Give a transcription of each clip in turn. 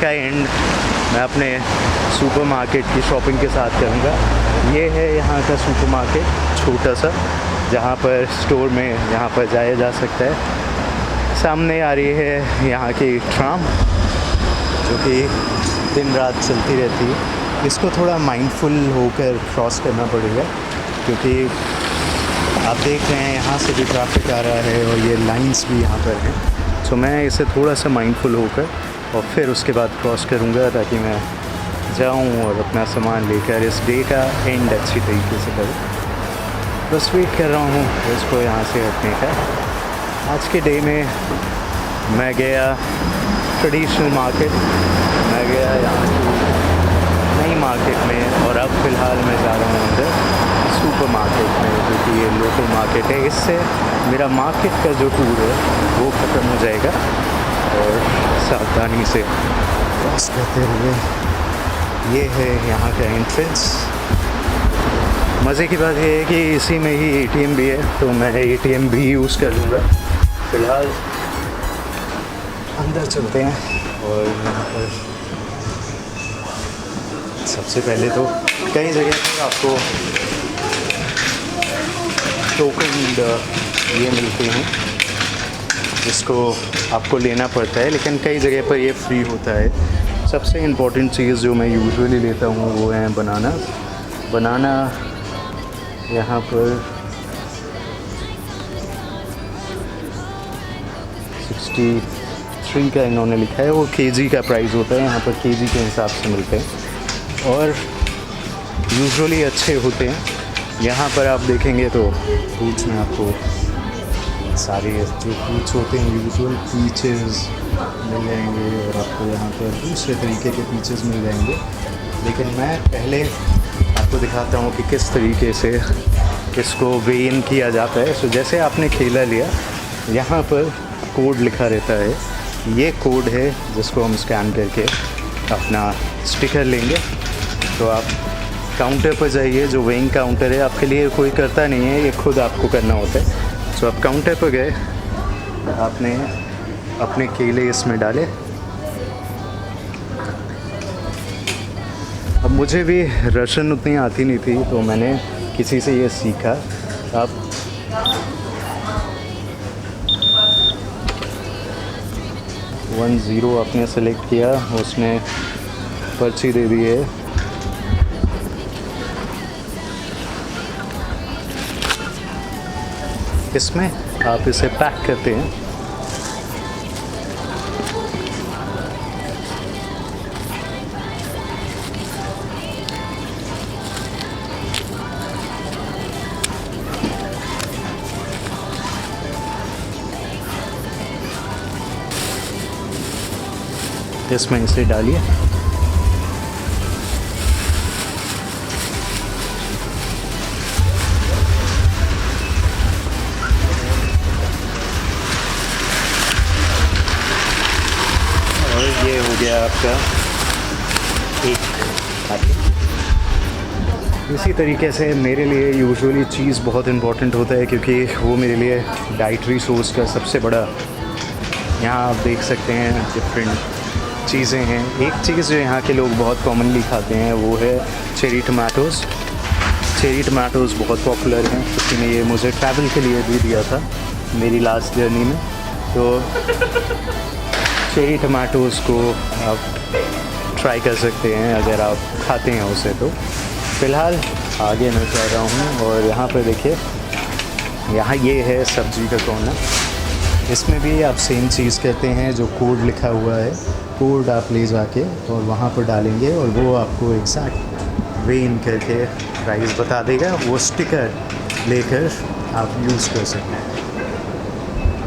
का एंड मैं अपने सुपरमार्केट की शॉपिंग के साथ करूँगा। ये है यहाँ का सुपरमार्केट, छोटा सा, जहाँ पर स्टोर में यहाँ पर जाया जा सकता है। सामने आ रही है यहाँ की ट्राम, जो कि दिन रात चलती रहती है। इसको थोड़ा माइंडफुल होकर क्रॉस करना पड़ेगा, क्योंकि आप देख रहे हैं यहाँ से भी ट्रैफिक आ रहा है और ये लाइंस भी यहाँ पर हैं। तो मैं इसे थोड़ा सा माइंडफुल होकर और फिर उसके बाद क्रॉस करूँगा, ताकि मैं जाऊँ और अपना सामान लेकर इस डे का एंड अच्छी तरीके से करूँ। बस वेट कर रहा हूँ इसको यहाँ से हटने का। आज के डे में मैं गया ट्रेडिशनल मार्केट, मैं गया यहाँ की नई मार्केट में, और अब फ़िलहाल मैं जा रहा हूँ अंदर सुपर मार्केट में, क्योंकि ये लोकल मार्केट है। इससे मेरा मार्केट का जो टूर है वो ख़त्म हो जाएगा। और सावधानी से क्रॉस करते हुए, ये है यहाँ का एंट्रेंस। मज़े की बात ये है कि इसी में ही एटीएम भी है, तो मैं एटीएम भी यूज़ कर लूँगा। फ़िलहाल अंदर चलते हैं। और यहाँ पर सबसे पहले तो कई जगह पर आपको टोकन ये मिलते हैं, जिसको आपको लेना पड़ता है, लेकिन कई जगह पर ये फ्री होता है। सबसे इम्पोर्टेंट चीज़ जो मैं यूजुअली लेता हूँ वो है बनाना। यहाँ पर 63 का इन्होंने लिखा है, वो केजी का प्राइस होता है। यहाँ पर केजी के हिसाब से मिलते हैं और यूजुअली अच्छे होते हैं। यहाँ पर आप देखेंगे तो फ्रूट्स में आपको सारे जो फ्रूट्स होते हैं यूजुअल पीचेस मिल जाएंगे, और आपको यहाँ पर दूसरे तरीके के पीचेस मिल जाएंगे। लेकिन मैं पहले आपको दिखाता हूँ कि किस तरीके से इसको वेन किया जाता है। सो जैसे आपने केला लिया, यहाँ पर कोड लिखा रहता है। ये कोड है जिसको हम स्कैन करके अपना स्टिकर लेंगे। तो आप काउंटर पर जाइए, जो वेइंग काउंटर है, आपके लिए कोई करता नहीं है, ये खुद आपको करना होता है। तो आप काउंटर पर गए, आपने अपने केले इसमें डाले। अब मुझे भी रशियन उतनी आती नहीं थी, तो मैंने किसी से ये सीखा। आप 10 आपने सेलेक्ट किया, उसने पर्ची दे दी है। इसमें आप इसे पैक करते हैं। इसमें इसे डालिए। और ये हो गया आपका एक पैकेट। इसी तरीके से मेरे लिए यूजुअली चीज़ बहुत इम्पॉर्टेंट होता है, क्योंकि वो मेरे लिए डाइटरी सोर्स का सबसे बड़ा, यहाँ आप देख सकते हैं डिफरेंट चीज़ें हैं। एक चीज़ जो यहाँ के लोग बहुत कॉमनली खाते हैं वो है चेरी टमाटोज़। चेरी टमाटोज़ बहुत पॉपुलर हैं। किसी ने ये मुझे ट्रैवल के लिए भी दिया था मेरी लास्ट जर्नी में। तो चेरी टमाटोज़ को आप ट्राई कर सकते हैं अगर आप खाते हैं उसे। तो फ़िलहाल आगे मैं जा रहा हूँ, और यहाँ पर देखिए, यहाँ ये है सब्ज़ी का कॉर्नर। इसमें भी आप सेम चीज़ कहते हैं, जो कोड लिखा हुआ है, कोड आप ले जाके और वहाँ पर डालेंगे, और वो आपको एग्जैक्ट वेन करके प्राइस बता देगा। वो स्टिकर लेकर आप यूज़ कर सकते हैं।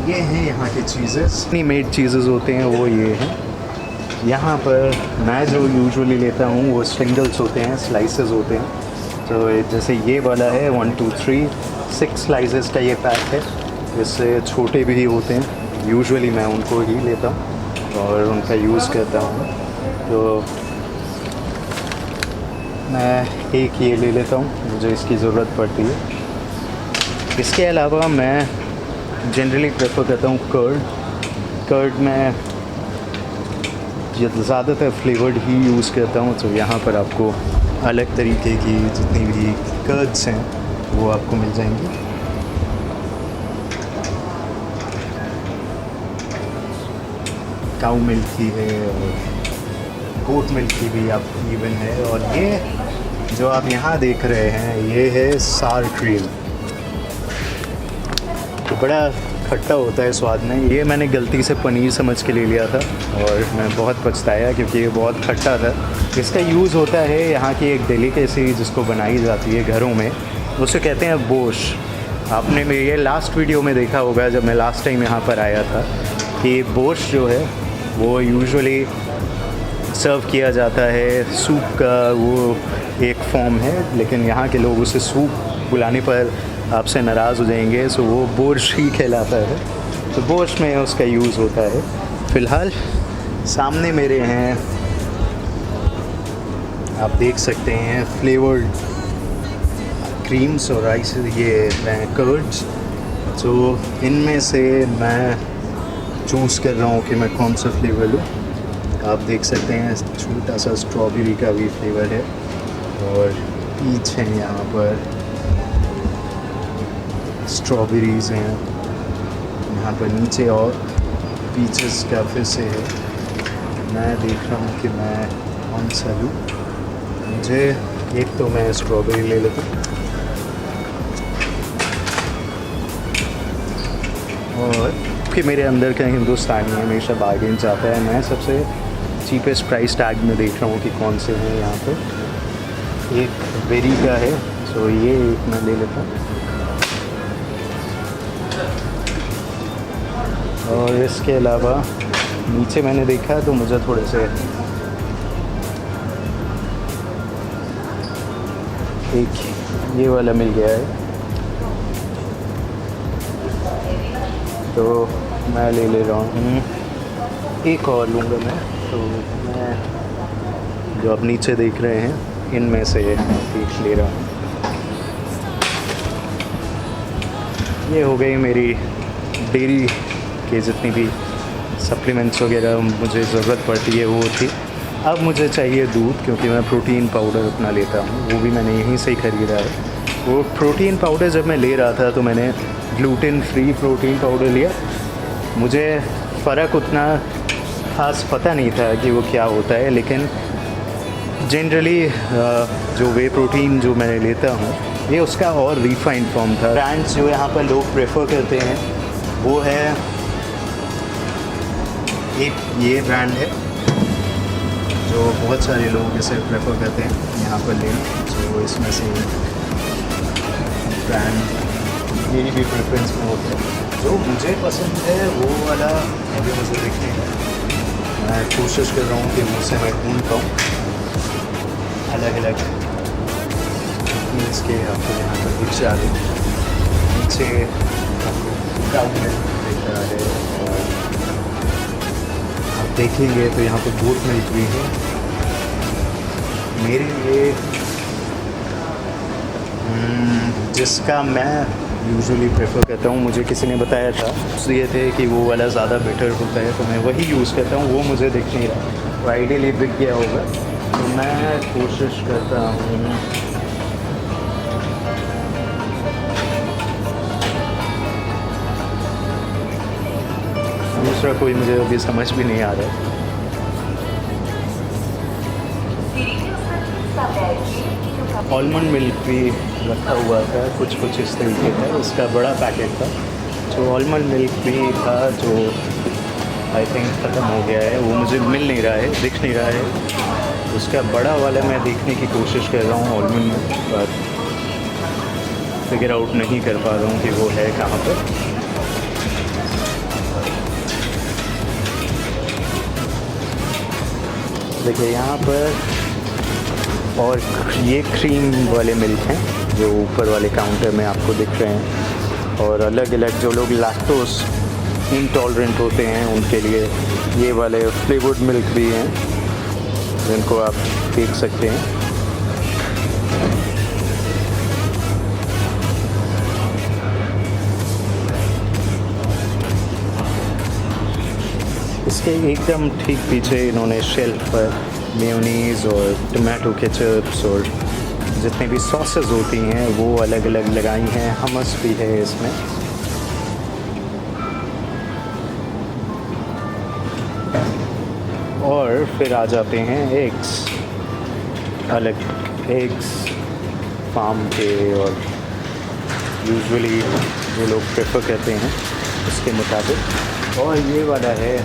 ये हैं यहाँ की चीज़ें, इतनी मेड चीज़ें होते हैं वो ये हैं। यहाँ पर मैं जो यूजुअली लेता हूँ वो सिंगल्स होते हैं, स्लाइसेस होते हैं। तो जैसे ये वाला है 1 2 3 6 स्लाइसेस का ये पैक है। इससे छोटे भी होते हैं, यूजुअली मैं उनको ही लेता हूँ और उनका यूज़ करता हूँ। तो मैं एक ये ले लेता हूँ, मुझे इसकी ज़रूरत पड़ती है। इसके अलावा मैं जनरली प्रेफर करता हूँ कर्ड में ये ज़्यादातर फ्लेवर्ड ही यूज़ करता हूँ, तो यहाँ पर आपको अलग तरीके की जितनी भी कर्ड्स हैं वो आपको मिल जाएंगी। काऊ मिल्क की है और गोट मिल्क की भी आप इवन है। और ये जो आप यहाँ देख रहे हैं ये है सार क्रीम, तो बड़ा खट्टा होता है स्वाद में। ये मैंने गलती से पनीर समझ के ले लिया था और मैं बहुत पछताया क्योंकि ये बहुत खट्टा था। इसका यूज़ होता है यहाँ की एक डेलिकेसी जिसको बनाई जाती है घरों में, उसे कहते हैं बोश। आपने ये लास्ट वीडियो में देखा होगा जब मैं लास्ट टाइम यहाँ पर आया था कि बोश जो है वो यूजुअली सर्व किया जाता है सूप का, वो एक फॉर्म है, लेकिन यहाँ के लोग उसे सूप बुलाने पर आपसे नाराज़ हो जाएंगे, सो वो बोर्श ही कहलाता है। तो बोर्श में उसका यूज़ होता है। फ़िलहाल सामने मेरे हैं, आप देख सकते हैं फ्लेवर्ड क्रीम्स और राइस, ये कर्ड्स। तो इनमें से मैं चूज़ कर रहा हूँ कि मैं कौन सा फ्लेवर लूँ। आप देख सकते हैं छोटा सा स्ट्रॉबेरी का भी फ्लेवर है और पीच है, यहाँ पर स्ट्रॉबेरीज़ हैं, यहाँ पर नीचे और पीचेस का फिर से है। मैं देख रहा हूँ कि मैं कौन सा लूँ। मुझे एक तो मैं स्ट्रॉबेरी ले लेता हूँ और कि मेरे अंदर का हिंदुस्तानी हमेशा बार्गेन चाहता है। मैं सबसे चीपेस्ट प्राइस टैग में देख रहा हूँ कि कौन से हैं यहाँ पर। एक बेरी का है, सो ये एक मैं ले लेता हूँ। और इसके अलावा नीचे मैंने देखा तो मुझे थोड़े से एक ये वाला मिल गया है, तो मैं ले रहा हूँ। एक और लूँगा मैं, तो मैं जो आप नीचे देख रहे हैं इनमें से एक ले रहा हूँ। ये हो गई मेरी डेयरी के जितनी भी सप्लीमेंट्स वगैरह मुझे ज़रूरत पड़ती है वो थी। अब मुझे चाहिए दूध, क्योंकि मैं प्रोटीन पाउडर अपना लेता हूँ, वो भी मैंने यहीं से ही ख़रीदा है। वो प्रोटीन पाउडर जब मैं ले रहा था तो मैंने ग्लूटेन फ्री प्रोटीन पाउडर लिया। मुझे फ़र्क उतना ख़ास पता नहीं था कि वो क्या होता है, लेकिन जनरली जो वे प्रोटीन जो मैं लेता हूँ ये उसका और रिफाइंड फॉर्म था। ब्रांड्स जो यहाँ पर लोग प्रेफर करते हैं वो है, एक ये ब्रांड है जो बहुत सारे लोग इसे प्रेफर करते हैं यहाँ पर लेना, तो इसमें से ब्रांड मेरी भी प्रेफरेंस में होता है। जो मुझे पसंद है वो वाला अभी मुझे देखने का, मैं कोशिश कर रहा हूँ कि मुझसे मैं ढूंढ पाऊँ अलग अलग मील्स के। आपको यहाँ पर दिख जा रहे नीचे आपको काऊ मिल्क दिख रहा है, और आप देखेंगे तो यहाँ पर गोट मिल्क भी है। मेरे लिए जिसका मैं यूजुअली प्रेफर करता हूँ, मुझे किसी ने बताया था, उससे ये थे कि वो वाला ज़्यादा बेटर होता है, तो मैं वही यूज़ करता हूँ। वो मुझे दिख नहीं रहा, वो आइडियली बिक गया होगा, तो मैं कोशिश करता हूँ दूसरा कोई मुझे अभी समझ भी नहीं आ रहा। आलमंड मिल्क भी रखा हुआ था, कुछ कुछ इस तरीके का, इसका बड़ा पैकेट था। जो आलमंड मिल्क भी था जो आई थिंक ख़त्म हो गया है, वो मुझे मिल नहीं रहा है, दिख नहीं रहा है। उसका बड़ा वाला मैं देखने की कोशिश कर रहा हूँ आलमंड मिल्क, पर फिगर आउट नहीं कर पा रहा हूँ कि वो है कहाँ पर। देखिए यहाँ पर, और ये क्रीम वाले मिल्क हैं जो ऊपर वाले काउंटर में आपको दिख रहे हैं, और अलग अलग जो लोग लैक्टोज इंटॉलरेंट होते हैं उनके लिए ये वाले फ्लेवर्ड मिल्क भी हैं जिनको आप देख सकते हैं। इसके एकदम ठीक पीछे इन्होंने शेल्फ पर मेयोनीज़ और टमाटो केचप्स और जितने भी सॉसेस होती हैं वो अलग अलग लगाई हैं। हमस भी है इसमें। और फिर आ जाते हैं एग्स, अलग एग्स फार्म के, और यूजुअली जो लोग प्रेफर करते हैं उसके मुताबिक। और ये वाला है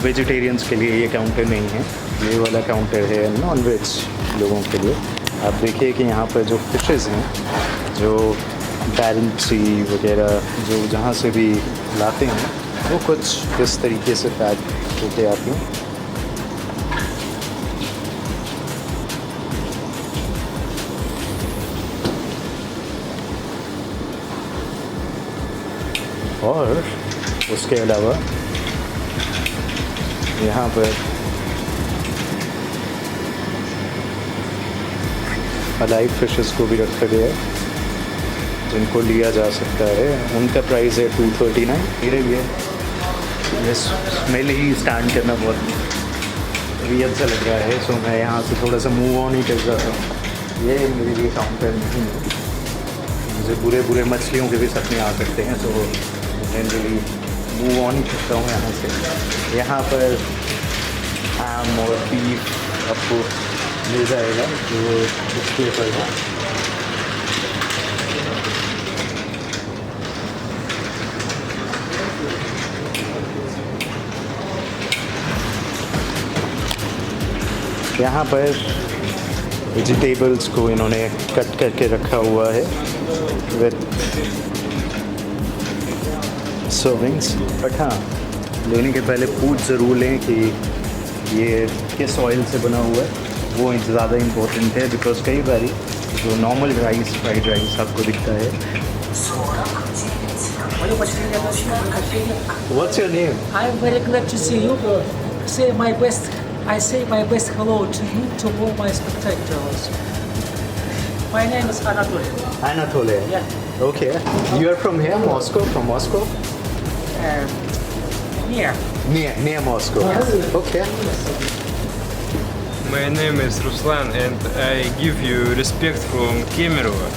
वेजिटेरियंस के लिए, ये काउंटर नहीं है, ये वाला काउंटर है नॉन वेज लोगों के लिए। आप देखिए कि यहाँ पर जो फिशेस हैं, जो बैरन सी वगैरह जो जहाँ से भी लाते हैं वो कुछ इस तरीके से पैक होके आती हैं। और उसके अलावा यहाँ पर अलाइव फिशेस को भी रखा गया है जिनको लिया जा सकता है। उनका प्राइस है 239। मेरे लिए ये स्मेल ही स्टैंड करना बहुत भी अच्छा लग रहा है, सो मैं यहाँ से थोड़ा सा मूव ऑन ही कर जाता हूँ। ये मेरे लिए काउंटर नहीं है, मुझे बुरे बुरे मछलियों के भी सपने आ सकते हैं, तो जनरली मूव ऑन ही करता हूँ यहाँ से। यहाँ पर हैम और बीफ आपको मिल जाएगा जो डिस्प्ले पर है। यहाँ पर वेजिटेबल्स को इन्होंने कट करके रखा हुआ है विद सर्विंग्स। बट हाँ, लेने के पहले पूछ ज़रूर लें कि ये किस ऑयल से बना हुआ है, वो ज़्यादा इम्पोर्टेंट है। बिकॉज कई बार जो नॉर्मल राइस, फ्राइड राइस आपको दिखता है। What's your name? I'm very glad to see you. Say my best. I say my best hello to you, to all my spectators. My name is Anatoly. Anatoly. Yeah. Okay. You are from here, Moscow? From Moscow? Near. Near Moscow. Yes. Okay. My name is Ruslan and I give you respect from Kemerovo.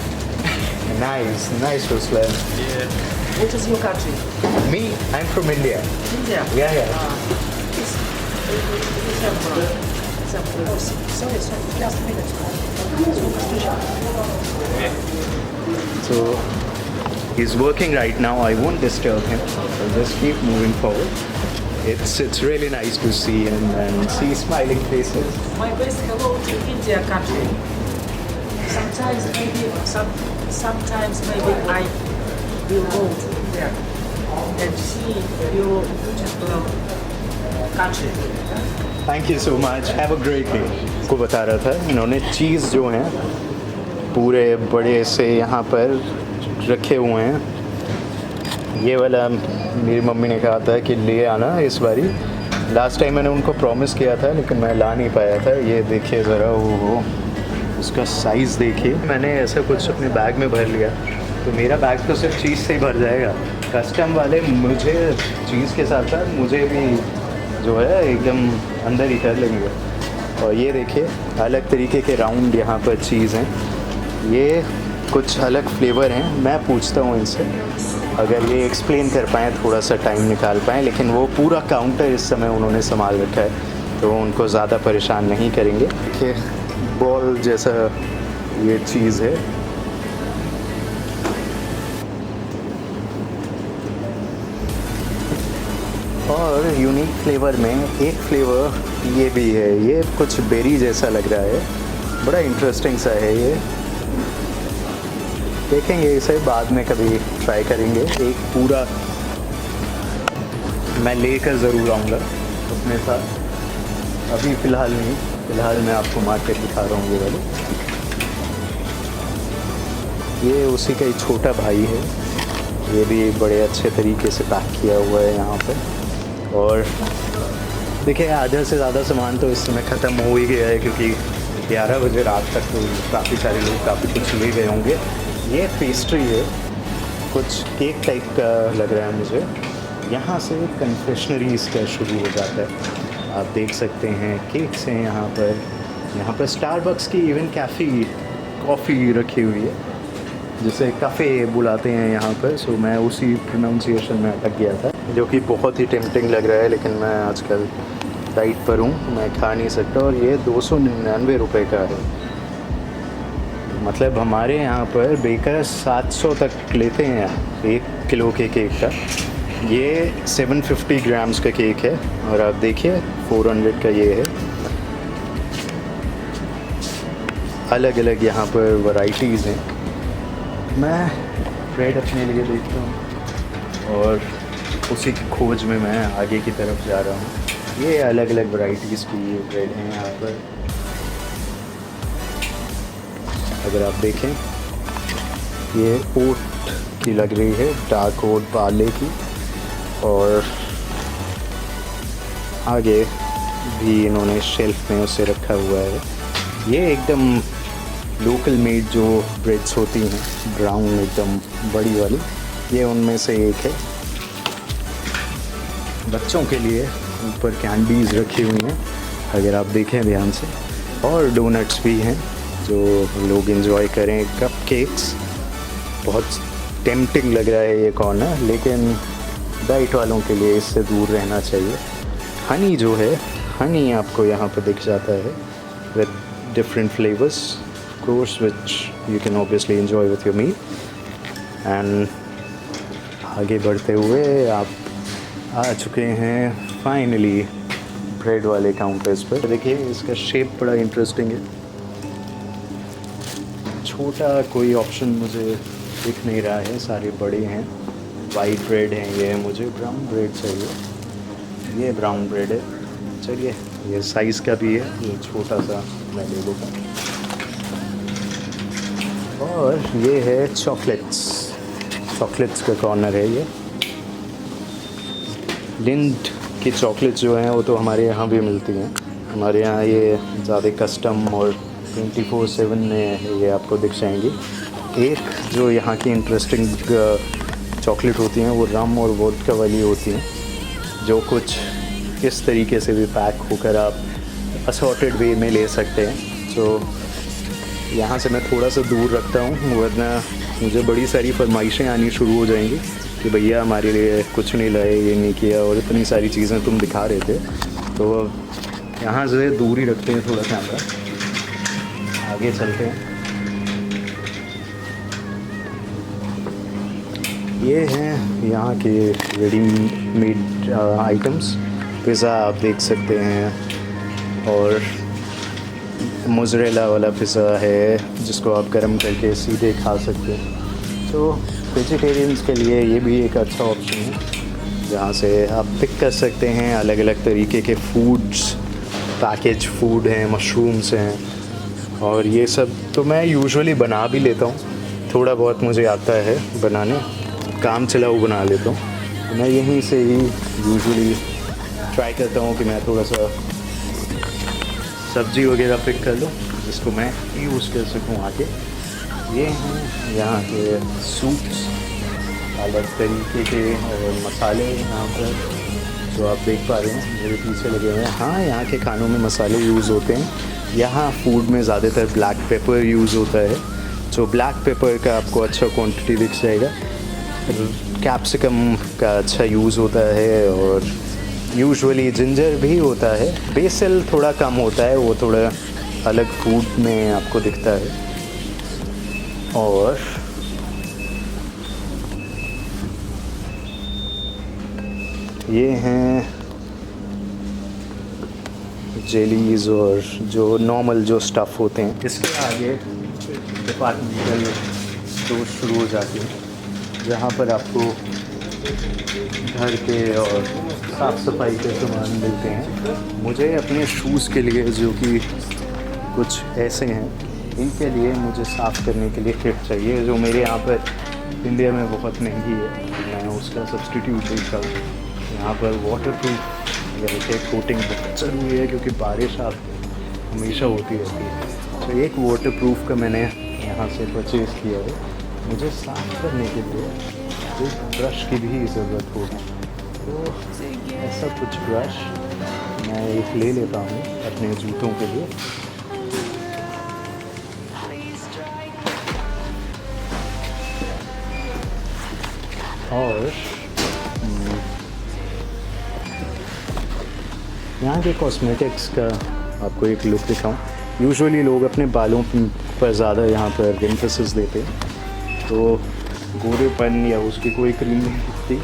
Nice, Ruslan. Yeah. What is your country? Me, I'm from India. India. Yeah. Sorry, just a minute. So he's working right now. I won't disturb him. I'll just keep moving forward. It's really nice to see him and see smiling faces. My best hello to India country. Sometimes maybe I will go to there and see your country. Thank you so much. Have a great day. को बता रहा था इन्होंने चीज़ जो हैं पूरे बड़े से यहाँ पर रखे हुए हैं। ये वाला मेरी मम्मी ने कहा था कि ले आना इस बारी। लास्ट टाइम मैंने उनको प्रॉमिस किया था लेकिन मैं ला नहीं पाया था। ये देखिए ज़रा, वो उसका साइज़ देखिए। मैंने ऐसा कुछ अपने बैग में भर लिया तो मेरा बैग तो सिर्फ चीज़ से ही भर जाएगा। कस्टम वाले मुझे चीज़ के साथ साथ मुझे भी जो है एकदम अंदर ही कर लेंगे। और ये देखिए अलग तरीके के राउंड यहाँ पर चीज़ हैं। ये कुछ अलग फ्लेवर हैं। मैं पूछता हूँ इनसे अगर ये एक्सप्लेन कर पाएँ, थोड़ा सा टाइम निकाल पाएँ। लेकिन वो पूरा काउंटर इस समय उन्होंने संभाल रखा है तो उनको ज़्यादा परेशान नहीं करेंगे। देखिए बॉल जैसा ये चीज़ है। और यूनिक फ्लेवर में एक फ्लेवर ये भी है। ये कुछ बेरी जैसा लग रहा है, बड़ा इंटरेस्टिंग सा है ये। देखेंगे इसे बाद में कभी ट्राई करेंगे। एक पूरा मैं लेकर ज़रूर आऊँगा अपने साथ, अभी फ़िलहाल नहीं। फ़िलहाल मैं आपको मार्केट दिखा रहा हूँ। ये वाले ये उसी का ही छोटा भाई है। ये भी बड़े अच्छे तरीके से पैक किया हुआ है यहाँ पर। और देखिए आधा से ज़्यादा सामान तो इस समय ख़त्म हो ही गया है क्योंकि 11 बजे रात तक तो काफ़ी सारे लोग काफ़ी कुछ ले गए होंगे। ये पेस्ट्री है, कुछ केक टाइप का लग रहा है मुझे। यहाँ से कन्फेक्शनरीज का शुरू हो जाता है। आप देख सकते हैं केक्स हैं यहाँ पर स्टारबक्स की इवन कॉफ़ी रखी हुई है, जिसे काफ़े बुलाते हैं यहाँ पर। सो मैं उसी प्रोनाउंसिएशन में अटक गया था, जो कि बहुत ही टेम्पटिंग लग रहा है, लेकिन मैं आजकल डाइट पर हूँ, मैं खा नहीं सकता। और ये 299 रुपये का है। मतलब हमारे यहाँ पर बेकर 700 तक लेते हैं 1 किलो के केक का। ये 750 ग्राम्स का केक है और आप देखिए 400 का ये है। अलग अलग यहाँ पर वैरायटीज़ हैं। मैं ब्रेड अपने लिए देखता हूँ और उसी की खोज में मैं आगे की तरफ जा रहा हूँ। ये अलग अलग वैरायटीज़ की ब्रेड हैं यहाँ पर। अगर आप देखें, ये ओट की लग रही है, डार्क ओट पार्ले की, और आगे भी इन्होंने शेल्फ में उसे रखा हुआ है। ये एकदम लोकल मेड जो ब्रेड्स होती हैं, ब्राउन एकदम बड़ी वाली, ये उनमें से एक है। बच्चों के लिए ऊपर कैंडीज़ रखी हुई हैं, अगर आप देखें ध्यान से, और डोनट्स भी हैं जो लोग एंजॉय करें। कप केक्स, बहुत टेम्पटिंग लग रहा है ये कॉर्नर, लेकिन डाइट वालों के लिए इससे दूर रहना चाहिए। हनी जो है, हनी आपको यहाँ पर दिख जाता है with different flavours, of course, which you can obviously enjoy with your meal. And आगे बढ़ते हुए आप आ चुके हैं फाइनली ब्रेड वाले काउंटर्स पर। देखिए इसका शेप बड़ा इंटरेस्टिंग है। छोटा कोई ऑप्शन मुझे दिख नहीं रहा है, सारे बड़े हैं। वाइट ब्रेड है, ये मुझे ब्राउन ब्रेड चाहिए। ये ब्राउन ब्रेड है, चलिए ये साइज़ का भी है, ये छोटा सा मैं ले लूँगा। और ये है चॉकलेट्स का कॉर्नर है। ये लिंड की चॉकलेट्स जो हैं वो तो हमारे यहाँ भी मिलती हैं। हमारे यहाँ ये ज़्यादा कस्टम और 24/7 में ये आपको दिख जाएंगी। एक जो यहाँ की इंटरेस्टिंग चॉकलेट होती हैं वो रम और वोडका वाली होती हैं, जो कुछ इस तरीके से भी पैक होकर आप असॉर्टेड वे में ले सकते हैं। तो यहाँ से मैं थोड़ा सा दूर रखता हूँ, वरना मुझे बड़ी सारी फरमाइशें आनी शुरू हो जाएंगी कि भैया हमारे लिए कुछ नहीं लाए, ये नहीं किया, और इतनी सारी चीज़ें तुम दिखा रहे थे। तो यहाँ से दूर ही रखते हैं थोड़ा कैमरा, आगे चलते हैं। ये हैं यहाँ के रेडीमेड आइटम्स। पिज़्ज़ा आप देख सकते हैं, और मोज़रेला वाला पिज़्ज़ा है जिसको आप गर्म करके सीधे खा सकते हैं। तो वेजिटेरियंस के लिए ये भी एक अच्छा ऑप्शन है, जहाँ से आप पिक कर सकते हैं अलग अलग तरीके के फूड्स। पैकेज फूड हैं, मशरूम्स हैं, और ये सब तो मैं यूजुअली बना भी लेता हूँ। थोड़ा बहुत मुझे आता है बनाने, काम चलाऊ बना लेता हूँ। मैं यहीं से ही यूजुअली ट्राई करता हूँ कि मैं थोड़ा सा सब्ज़ी वगैरह पिक कर लूँ जिसको मैं यूज़ कर सकूँ आगे। ये हैं यहाँ के सूप्स, अलग तरीके के, और मसाले यहाँ पर जो आप देख पा रहे हैं मेरे पीछे लगे हुए हैं। हाँ, यहाँ के खानों में मसाले यूज़ होते हैं। यहाँ फूड में ज़्यादातर ब्लैक पेपर यूज़ होता है, जो ब्लैक पेपर का आपको अच्छा क्वांटिटी दिख जाएगा। कैप्सिकम का अच्छा यूज़ होता है, और यूजुअली जिंजर भी होता है। बेसल थोड़ा कम होता है, वो थोड़ा अलग फूड में आपको दिखता है। और ये हैं जेलीज़ और जो नॉर्मल जो स्टफ़ होते हैं। इसके आगे डिपार्टमेंटल स्टोर शुरू हो जाती है, जहाँ पर आपको घर के और साफ़ सफाई के सामान मिलते हैं। मुझे अपने शूज़ के लिए, जो कि कुछ ऐसे हैं, इनके लिए मुझे साफ़ करने के लिए किट चाहिए, जो मेरे यहाँ पर इंडिया में बहुत महंगी है। मैं उसका सब्स्टिट्यूट देखता हूँ। यहाँ पर वाटरप्रूफ या कोटिंग बहुत ज़रूरी है, क्योंकि बारिश आप हमेशा होती रहती है। तो एक वाटरप्रूफ का मैंने यहाँ से परचेज़ किया है। मुझे साफ़ करने के लिए एक ब्रश की भी ज़रूरत होगी, तो ऐसा कुछ ब्रश मैं एक ले लेता हूँ अपने जूतों के लिए। और यहाँ के कॉस्मेटिक्स का आपको एक लुक दिखाऊं। यूजुअली लोग अपने बालों पर ज़्यादा यहाँ पर एम्फेसिस देते हैं, तो गोरेपन या उसकी कोई क्रीम नहीं दिखती,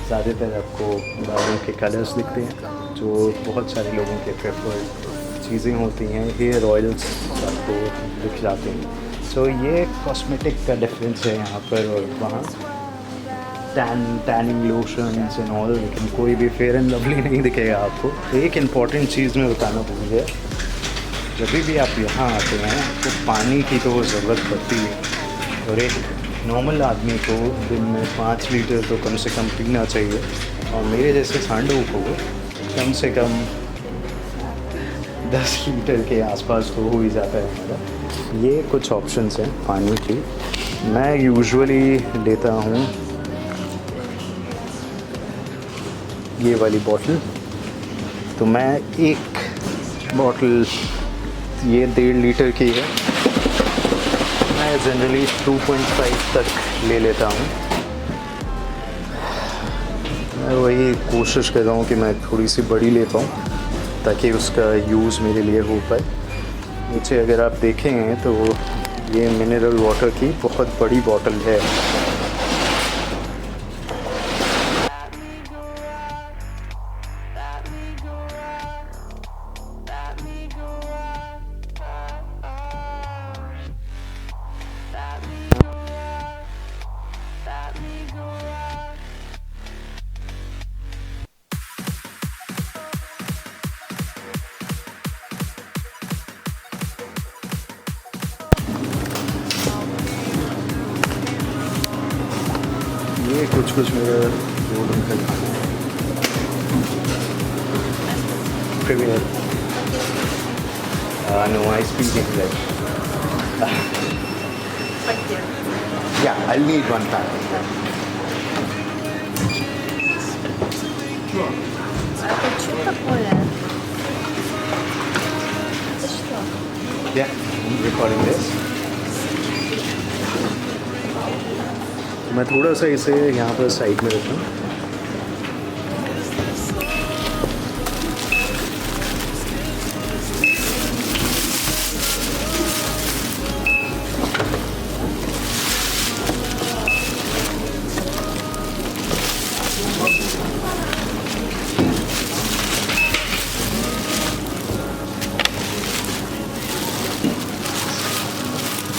ज़्यादातर आपको बालों के कलर्स दिखते हैं जो बहुत सारे लोगों के प्रेफर्ड चीज़ें होती हैं। हेयर ऑयल्स आपको दिख जाते हैं। सो ये कॉस्मेटिक का डिफरेंस है यहाँ पर और वहाँ। टैनिंग लोशंस एंड ऑल, लेकिन कोई भी फेयर एंड लवली नहीं दिखेगा आपको। एक इम्पॉर्टेंट चीज़ मैं बताना भूल गया, जब भी आप यहाँ आते हैं तो पानी की तो ज़रूरत पड़ती है, और एक नॉर्मल आदमी को दिन में 5 लीटर तो कम से कम पीना चाहिए, और मेरे जैसे सांडों को कम से कम 10 लीटर के आसपास तो हो ही जाता है हमारा। ये कुछ ऑप्शंस हैं पानी की। मैं यूजुअली लेता हूँ ये वाली बॉटल, तो मैं एक बॉटल ये 1.5 लीटर की है, मैं जनरली 2.5 तक ले लेता हूँ। मैं वही कोशिश कर रहा हूँ कि मैं थोड़ी सी बड़ी ले पाऊँ ताकि उसका यूज़ मेरे लिए हो पाए। नीचे अगर आप देखें तो ये मिनरल वाटर की बहुत बड़ी बॉटल है। ये कुछ मेरा रोड उनका खाना है। Premier. No, I speak English. Yeah, I'll need one pack. Это что такое? Это что? Yeah, I'm recording this. मैं थोड़ा सा इसे यहाँ पर साइड में रखूँ।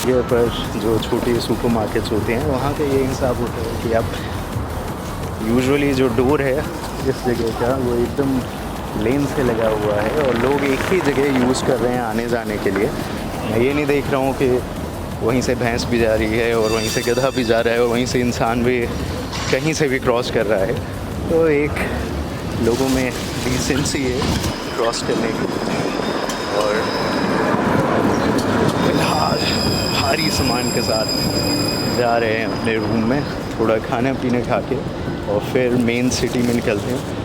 ये पर जो छोटे सुपर मार्केट्स होते हैं वहाँ पे ये हिसाब होता है कि आप यूजुअली जो डोर है इस जगह का वो एकदम लेन से लगा हुआ है और लोग एक ही जगह यूज़ कर रहे हैं आने जाने के लिए। मैं ये नहीं देख रहा हूँ कि वहीं से भैंस भी जा रही है और वहीं से गधा भी जा रहा है और वहीं से इंसान भी कहीं से भी क्रॉस कर रहा है। तो एक लोगों में डिसेंसी है क्रॉस करने की। और फिलहाल भारी सामान के साथ जा रहे हैं अपने रूम में, थोड़ा खाना पीना खा के और फिर मेन सिटी में निकलते हैं।